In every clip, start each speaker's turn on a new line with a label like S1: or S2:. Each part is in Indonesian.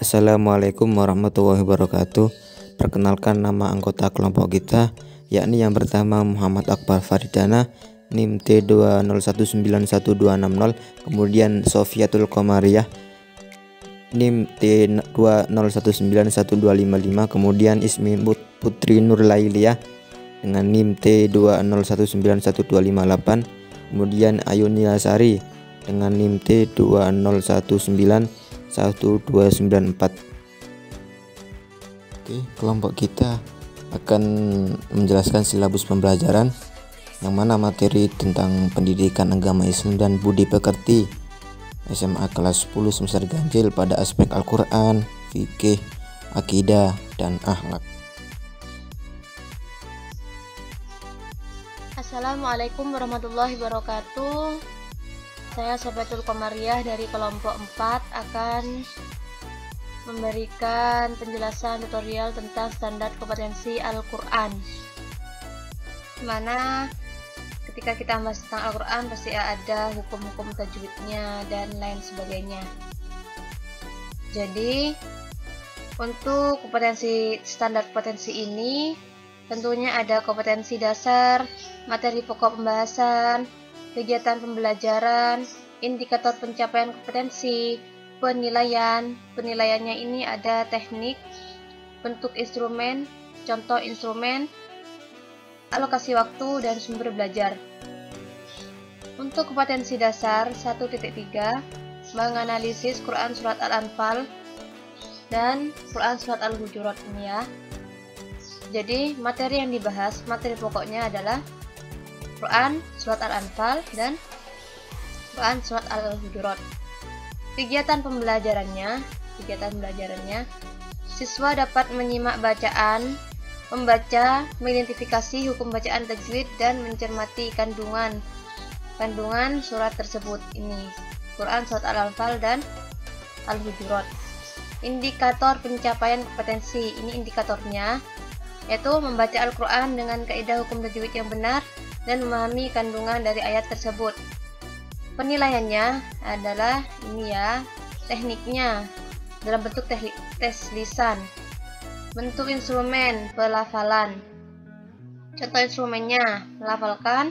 S1: Assalamualaikum warahmatullahi wabarakatuh. Perkenalkan nama anggota kelompok kita, yakni yang pertama Muhammad Akbar Faridana, NIM T201912260, kemudian Sofiatul Qomariyah, NIM T201912555, kemudian Ismi Putri Nurlailiyah dengan NIM T201912558, kemudian Ayuni Lasari dengan NIM T2019124. Oke, kelompok kita akan menjelaskan silabus pembelajaran yang mana materi tentang pendidikan agama Islam dan budi pekerti SMA kelas 10 semester ganjil pada aspek Al-Quran, fikih, akidah, dan akhlak.
S2: Assalamualaikum warahmatullahi wabarakatuh. Saya Sofiatul Qomariyah dari kelompok 4 akan memberikan penjelasan tutorial tentang standar kompetensi Al-Quran, dimana ketika kita membahas tentang Al-Quran pasti ada hukum-hukum tajwidnya dan lain sebagainya. Jadi untuk standar kompetensi ini tentunya ada kompetensi dasar, materi pokok pembahasan, kegiatan pembelajaran, indikator pencapaian kompetensi, penilaian. Penilaiannya ini ada teknik, bentuk instrumen, contoh instrumen, alokasi waktu, dan sumber belajar. Untuk kompetensi dasar 1.3, menganalisis Quran Surat Al-Anfal dan Quran Surat Al-Hujurat ini ya. Jadi materi yang dibahas, materi pokoknya adalah Quran Surat Al-Anfal dan Quran Surat Al-Hujurat. Kegiatan pembelajarannya, siswa dapat menyimak bacaan, membaca, mengidentifikasi hukum bacaan tajwid, dan mencermati kandungan surat tersebut. Ini Quran Surat Al-Anfal dan Al-Hujurat. Indikator pencapaian kompetensi, ini indikatornya, yaitu membaca Al-Quran dengan kaidah hukum tajwid yang benar dan memahami kandungan dari ayat tersebut. Penilaiannya adalah ini ya, tekniknya dalam bentuk tes lisan. Bentuk instrumen, pelafalan. Contoh instrumennya, melafalkan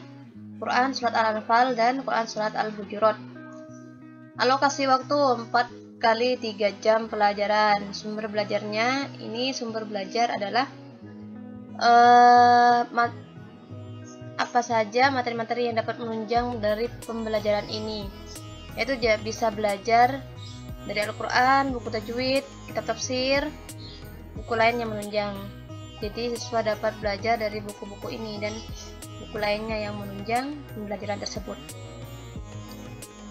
S2: Quran Surat Al-Anfal dan Quran Surat Al-Hujurat. Alokasi waktu 4 kali 3 jam pelajaran. Sumber belajarnya, ini sumber belajar adalah apa saja materi-materi yang dapat menunjang dari pembelajaran ini, yaitu bisa belajar dari Al-Quran, buku tajwid, kitab tafsir, buku lain yang menunjang. Jadi siswa dapat belajar dari buku-buku ini dan buku lainnya yang menunjang pembelajaran tersebut.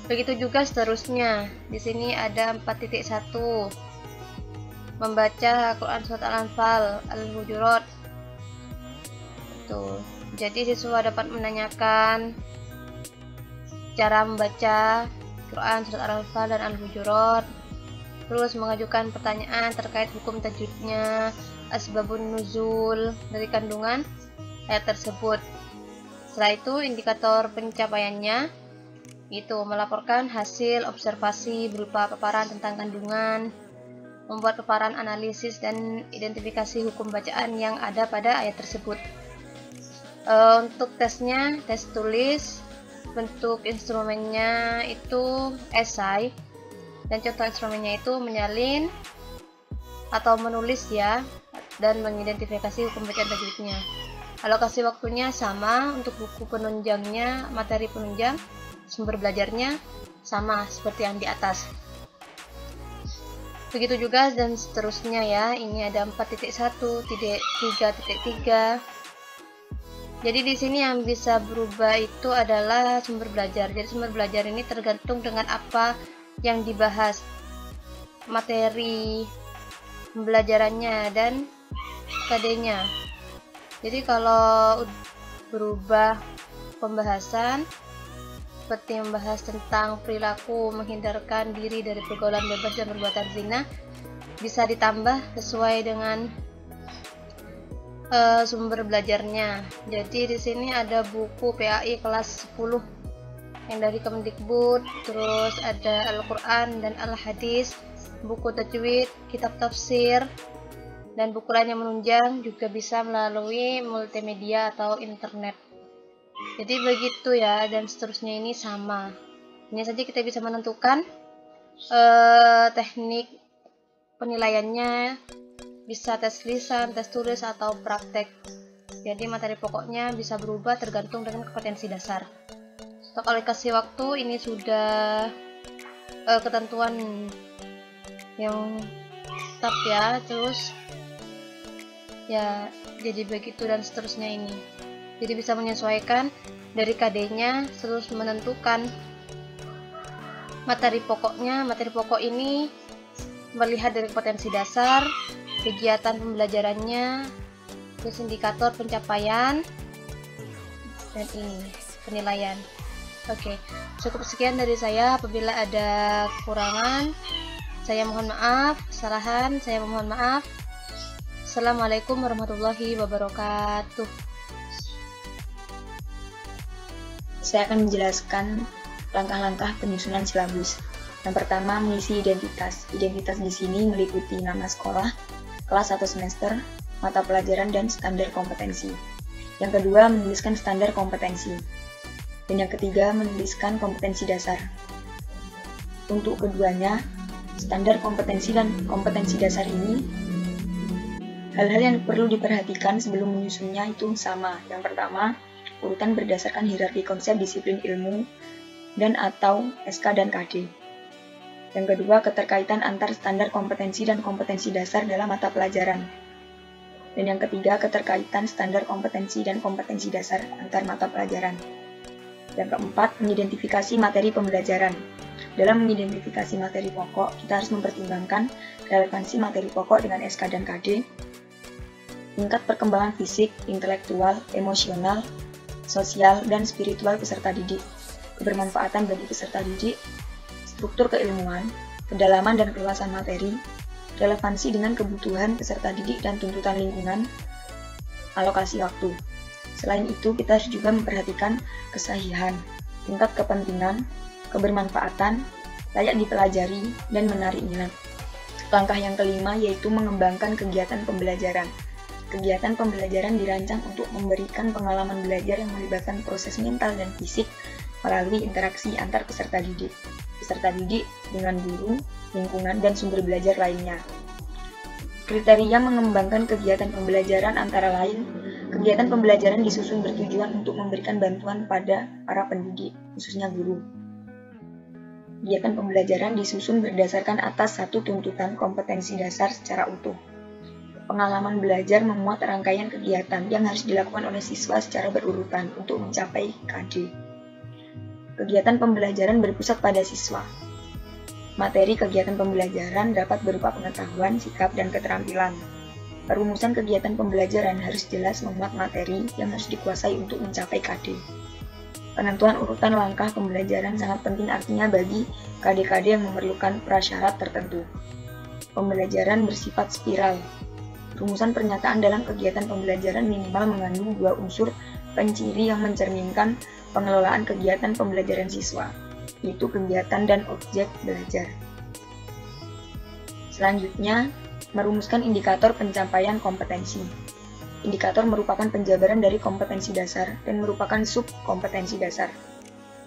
S2: Begitu juga seterusnya. Di sini ada 4.1, membaca Quran Surat Al-Anfal, Al-Hujurat. Jadi siswa dapat menanyakan cara membaca Quran Surat Al-Anfal dan Al-Hujurat, terus mengajukan pertanyaan terkait hukum tajwidnya, asbabun nuzul dari kandungan ayat tersebut. Setelah itu indikator pencapaiannya itu melaporkan hasil observasi berupa paparan tentang kandungan, membuat paparan analisis dan identifikasi hukum bacaan yang ada pada ayat tersebut. Untuk tesnya, tes tulis, bentuk instrumennya itu esai, dan contoh instrumennya itu menyalin atau menulis ya, dan mengidentifikasi hukum bacaan tajwidnya. Alokasi waktunya sama, untuk buku penunjangnya, materi penunjang, sumber belajarnya sama seperti yang di atas. Begitu juga dan seterusnya ya. Ini ada 4.1, 3.3. Jadi di sini yang bisa berubah itu adalah sumber belajar. Jadi sumber belajar ini tergantung dengan apa yang dibahas, materi pembelajarannya dan KD-nya. Jadi kalau berubah pembahasan seperti membahas tentang perilaku menghindarkan diri dari pergaulan bebas dan perbuatan zina, bisa ditambah sesuai dengan sumber belajarnya. Jadi di sini ada buku PAI kelas 10 yang dari Kemdikbud, terus ada Al-Quran dan Al-Hadis, buku tajwid, kitab tafsir, dan buku lain yang menunjang, juga bisa melalui multimedia atau internet. Jadi begitu ya, dan seterusnya ini sama. Ini saja kita bisa menentukan teknik penilaiannya, bisa tes lisan, tes tulis, atau praktek. Jadi materi pokoknya bisa berubah tergantung dengan kompetensi dasar. Untuk alokasi waktu ini sudah ketentuan yang tetap ya, terus ya jadi begitu dan seterusnya ini. Jadi bisa menyesuaikan dari KD-nya, terus menentukan materi pokoknya. Materi pokok ini melihat dari potensi dasar, kegiatan pembelajarannya, terus indikator pencapaian, dan ini penilaian. Oke, cukup sekian dari saya. Apabila ada kekurangan, saya mohon maaf. Kesalahan, saya mohon maaf. Assalamualaikum warahmatullahi wabarakatuh.
S3: Saya akan menjelaskan langkah-langkah penyusunan silabus. Yang pertama, mengisi identitas. Identitas di sini meliputi nama sekolah, kelas 1 semester, mata pelajaran, dan standar kompetensi. Yang kedua, menuliskan standar kompetensi. Dan yang ketiga, menuliskan kompetensi dasar. Untuk keduanya, standar kompetensi dan kompetensi dasar ini, hal-hal yang perlu diperhatikan sebelum menyusunnya itu sama. Yang pertama, urutan berdasarkan hierarki konsep disiplin ilmu dan atau SK dan KD. Yang kedua, keterkaitan antar standar kompetensi dan kompetensi dasar dalam mata pelajaran. Dan yang ketiga, keterkaitan standar kompetensi dan kompetensi dasar antar mata pelajaran. Yang keempat, mengidentifikasi materi pembelajaran. Dalam mengidentifikasi materi pokok, kita harus mempertimbangkan relevansi materi pokok dengan SK dan KD, tingkat perkembangan fisik, intelektual, emosional, sosial, dan spiritual peserta didik, kebermanfaatan bagi peserta didik, struktur keilmuan, kedalaman dan keluasan materi, relevansi dengan kebutuhan peserta didik dan tuntutan lingkungan, alokasi waktu. Selain itu, kita harus juga memperhatikan kesahihan, tingkat kepentingan, kebermanfaatan, layak dipelajari, dan menarik minat. Langkah yang kelima yaitu mengembangkan kegiatan pembelajaran. Kegiatan pembelajaran dirancang untuk memberikan pengalaman belajar yang melibatkan proses mental dan fisik melalui interaksi antar peserta didik dengan guru, lingkungan, dan sumber belajar lainnya. Kriteria mengembangkan kegiatan pembelajaran antara lain, kegiatan pembelajaran disusun bertujuan untuk memberikan bantuan pada para pendidik, khususnya guru. Kegiatan pembelajaran disusun berdasarkan atas satu tuntutan kompetensi dasar secara utuh. Pengalaman belajar memuat rangkaian kegiatan yang harus dilakukan oleh siswa secara berurutan untuk mencapai KD. Kegiatan pembelajaran berpusat pada siswa. Materi kegiatan pembelajaran dapat berupa pengetahuan, sikap, dan keterampilan. Perumusan kegiatan pembelajaran harus jelas memuat materi yang harus dikuasai untuk mencapai KD. Penentuan urutan langkah pembelajaran sangat penting artinya bagi KD-KD yang memerlukan prasyarat tertentu. Pembelajaran bersifat spiral. Rumusan pernyataan dalam kegiatan pembelajaran minimal mengandung dua unsur penciri yang mencerminkan pengelolaan kegiatan pembelajaran siswa, yaitu kegiatan dan objek belajar. Selanjutnya, merumuskan indikator pencapaian kompetensi. Indikator merupakan penjabaran dari kompetensi dasar dan merupakan sub-kompetensi dasar.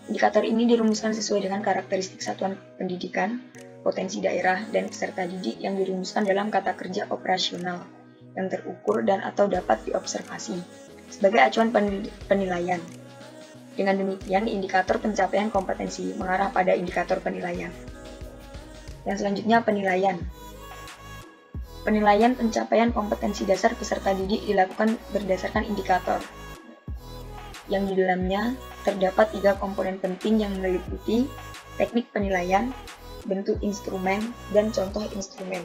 S3: Indikator ini dirumuskan sesuai dengan karakteristik satuan pendidikan, potensi daerah, dan peserta didik yang dirumuskan dalam kata kerja operasional, yang terukur dan atau dapat diobservasi, sebagai acuan penilaian. Dengan demikian, indikator pencapaian kompetensi mengarah pada indikator penilaian. Yang selanjutnya, penilaian. Penilaian pencapaian kompetensi dasar peserta didik dilakukan berdasarkan indikator, yang di dalamnya terdapat 3 komponen penting yang meliputi teknik penilaian, bentuk instrumen, dan contoh instrumen.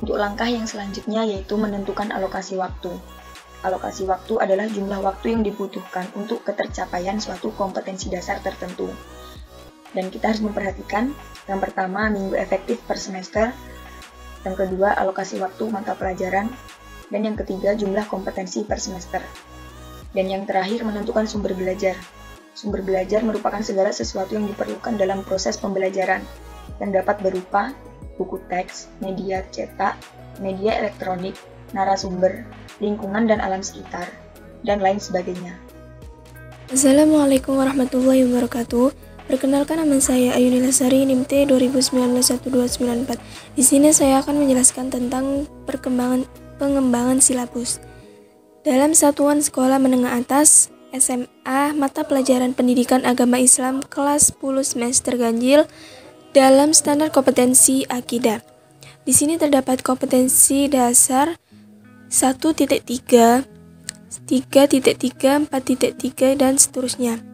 S3: Untuk langkah yang selanjutnya yaitu menentukan alokasi waktu. Alokasi waktu adalah jumlah waktu yang dibutuhkan untuk ketercapaian suatu kompetensi dasar tertentu. Dan kita harus memperhatikan, yang pertama, minggu efektif per semester, yang kedua, alokasi waktu mata pelajaran, dan yang ketiga, jumlah kompetensi per semester. Dan yang terakhir, menentukan sumber belajar. Sumber belajar merupakan segala sesuatu yang diperlukan dalam proses pembelajaran, yang dapat berupa buku teks, media cetak, media elektronik, narasumber, lingkungan dan alam sekitar, dan lain sebagainya.
S4: Assalamualaikum warahmatullahi wabarakatuh. Perkenalkan, nama saya Ayuni Lasari, NIM T 2019-1294. Di sini saya akan menjelaskan tentang pengembangan silabus. Dalam satuan sekolah menengah atas SMA, mata pelajaran pendidikan agama Islam kelas 10 semester ganjil dalam standar kompetensi akidah. Di sini terdapat kompetensi dasar 1.3, 3.3, 4.3, dan seterusnya.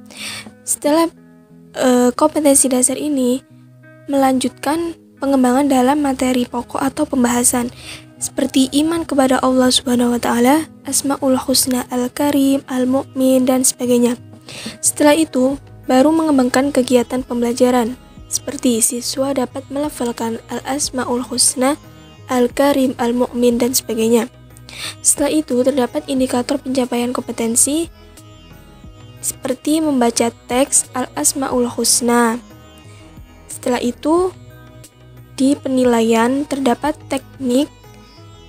S4: Setelah kompetensi dasar ini melanjutkan pengembangan dalam materi pokok atau pembahasan seperti iman kepada Allah Subhanahu wa taala, Asmaul Husna, Al-Karim, Al-Mu'min, dan sebagainya. Setelah itu, baru mengembangkan kegiatan pembelajaran seperti siswa dapat melafalkan Al-Asmaul Husna, Al-Karim, Al-Mu'min, dan sebagainya. Setelah itu, terdapat indikator pencapaian kompetensi seperti membaca teks Al-Asmaul Husna. Setelah itu, di penilaian terdapat teknik,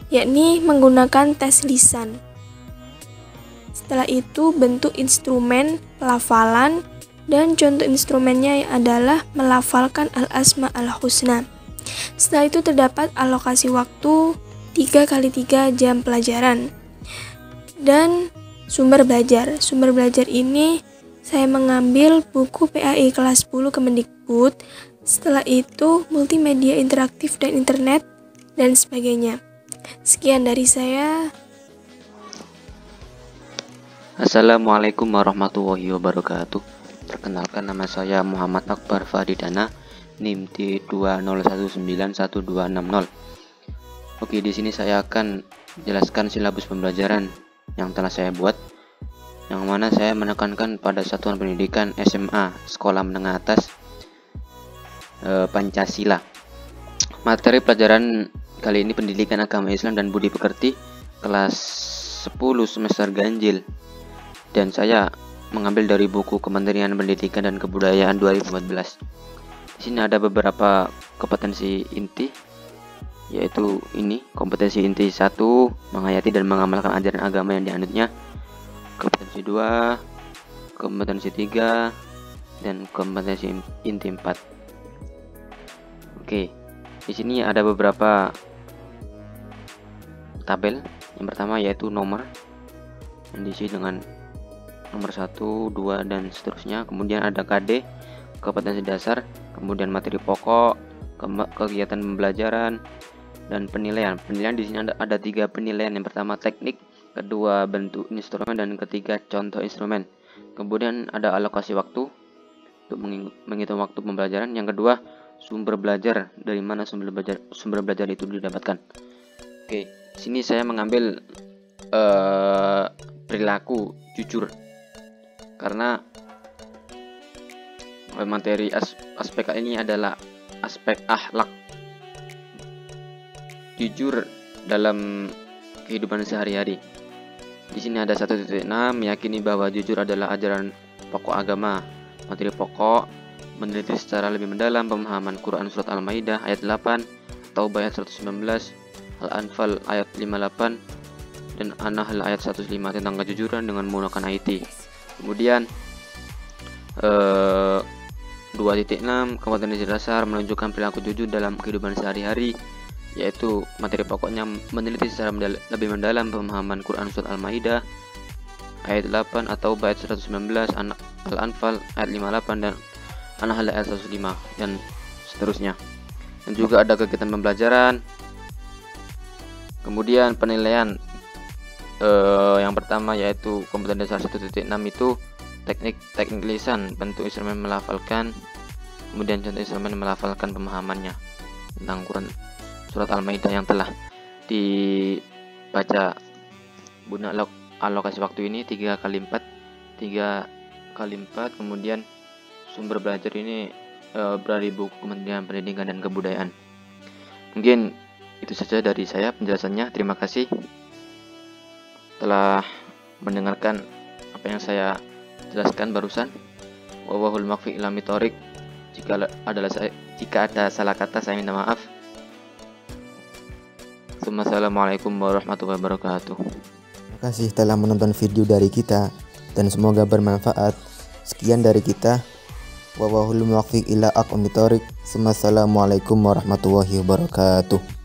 S4: yakni menggunakan tes lisan. Setelah itu, bentuk instrumen pelafalan, dan contoh instrumennya adalah melafalkan Al-Asma Al-Husna. Setelah itu terdapat alokasi waktu 3x3 jam pelajaran. Dan sumber belajar. Sumber belajar ini saya mengambil buku PAI kelas 10 Kemendikbud. Setelah itu multimedia interaktif dan internet dan sebagainya. Sekian dari saya.
S5: Assalamualaikum warahmatullahi wabarakatuh. Perkenalkan, nama saya Muhammad Akbar Fadidana, NIM T 20191260. Oke, di sini saya akan menjelaskan silabus pembelajaran yang telah saya buat, yang mana saya menekankan pada satuan pendidikan SMA Sekolah Menengah Atas Pancasila. Materi pelajaran kali ini pendidikan agama Islam dan budi pekerti kelas 10 semester ganjil, dan saya mengambil dari buku Kementerian Pendidikan dan Kebudayaan 2014. Di sini ada beberapa kompetensi inti, yaitu ini kompetensi inti 1, menghayati dan mengamalkan ajaran agama yang dianutnya. Kompetensi 2, kompetensi 3, dan kompetensi inti 4. Oke, di sini ada beberapa tabel. Yang pertama yaitu nomor yang diisi dengan nomor 1, 2, dan seterusnya. Kemudian ada KD, kompetensi dasar, kemudian materi pokok, kegiatan pembelajaran, dan penilaian. Penilaian di sini ada 3 penilaian. Yang pertama teknik, kedua bentuk instrumen, dan ketiga contoh instrumen. Kemudian ada alokasi waktu untuk menghitung waktu pembelajaran. Yang kedua, sumber belajar, dari mana sumber belajar itu didapatkan. Oke, sini saya mengambil perilaku jujur, karena materi aspek ini adalah aspek akhlak jujur dalam kehidupan sehari-hari. Di sini ada 1.6, meyakini bahwa jujur adalah ajaran pokok agama. Materi pokok, meneliti secara lebih mendalam pemahaman Quran surat Al-Maidah ayat 8, Taubah ayat 119, Al-Anfal ayat 58, dan An-Nahl ayat 105 tentang kejujuran dengan menggunakan IT. Kemudian 2.6, kompetensi dasar, menunjukkan perilaku jujur dalam kehidupan sehari-hari, yaitu materi pokoknya meneliti secara lebih mendalam pemahaman Quran surat Al-Maidah ayat 8 atau ayat 119, Al-Anfal ayat 58, dan An-Nahl ayat 105, dan seterusnya. Dan juga ada kegiatan pembelajaran. Kemudian penilaian yang pertama yaitu kompetensi dasar 1.6 itu teknik lisan, bentuk instrumen melafalkan, kemudian contoh instrumen melafalkan pemahamannya tentang Quran surat Al-Maidah yang telah dibaca. Guna alokasi waktu ini 3x4, kemudian sumber belajar ini dari buku Kementerian Pendidikan dan Kebudayaan. Mungkin itu saja dari saya penjelasannya. Terima kasih telah mendengarkan apa yang saya jelaskan barusan. Wallahul muwaffiq ila thoriq. Jika ada salah kata saya minta maaf. Assalamualaikum warahmatullahi wabarakatuh.
S1: Terima kasih telah menonton video dari kita dan semoga bermanfaat. Sekian dari kita. Wallahul muwaffiq ila aqwamit thoriq. Assalamualaikum warahmatullahi wabarakatuh.